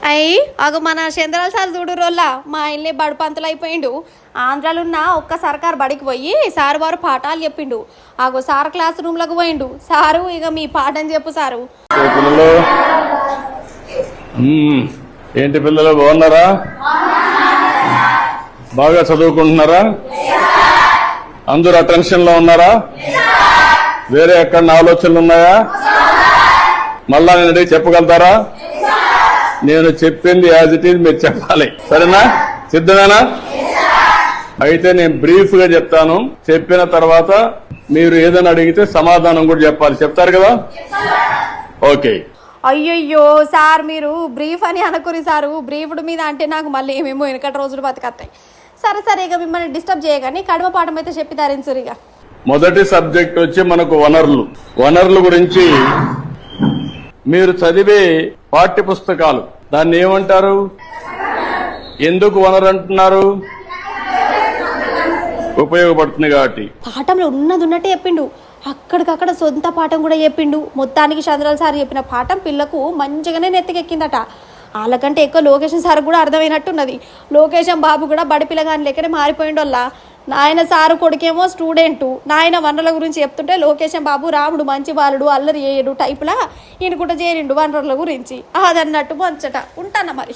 అయ్యి అగో మన చంద్రాల సార్ చూడు రోల్లా మా ఇల్లు బడి పంతులు అయిపోయిండు. ఆంధ్రాలో ఉన్న ఒక్క సర్కార్ బడికి పోయి సారు వారు పాఠాలు చెప్పిండు. అగో సార్ క్లాస్ రూమ్లకు పోయిండు. సారు ఇక మీ పాఠం చెప్పు సారు. ఏంటి పిల్లలు బాగున్నారా? బాగా చదువుకుంటున్నారా? అందరూ అటెన్షన్ లో ఉన్నారా? వేరే ఎక్కడ ఆలోచనలు ఉన్నాయా? మళ్ళా నేను అడిగి చెప్పగలుగుతారా? నేను చెప్పింది యాజ్ ఇట్ ఈజ్ మీరు చెప్పాలి. సరేనా? సిద్ధమేనా? అయితే నేను బ్రీఫ్ గా చెప్తాను. చెప్పిన తర్వాత మీరు ఏదైనా అడిగితే సమాధానం కూడా చెప్పాలి. చెప్తారు కదా? ఓకే. అయ్యయ్యో సార్ మీరు బ్రీఫ్ అని అనుకుని సారు. బ్రీఫ్డ్ మీద అంటే నాకు మళ్ళీ ఏమేమో వెనకటి రోజులు బతికత్తాయి. సరే సరే ఇక మిమ్మల్ని డిస్టర్బ్ చేయగాని కడవ పాఠం అయితే చెప్పి ధరించురు. ఇక మొదటి సబ్జెక్ట్ వచ్చి మనకు వనరులు. వనరుల గురించి మీరు చదివే పాఠ్య పుస్తకాలు దాన్ని ఏమంటారు? ఎందుకు వనరు అంటున్నారు? ఉపయోగపడుతుంది కాబట్టి. పాఠంలో ఉన్నది ఉన్నట్టే చెప్పిండు. అక్కడికక్కడ సొంత పాఠం కూడా చెప్పిండు. మొత్తానికి చంద్రాల సార్ చెప్పిన పాఠం పిల్లకు మంచిగానే నెత్తికెక్కిందట. వాళ్ళకంటే ఎక్కువ లోకేషన్ సార్ కూడా అర్థమైనట్టున్నది. లోకేషన్ బాబు కూడా బడి పిల్లగాని లెక్కనే మారిపోయిండోళ్ళ. నాయన సారు కొడుకేమో స్టూడెంటు. నాయన వనరుల గురించి చెప్తుంటే లోకేషన్ బాబు రాముడు మంచి బాలుడు అల్లరి చేయడు టైపులా ఈయన కూడా చేరిండు వనరుల గురించి. అదన్నట్టు మంచట. ఉంటాను మరి.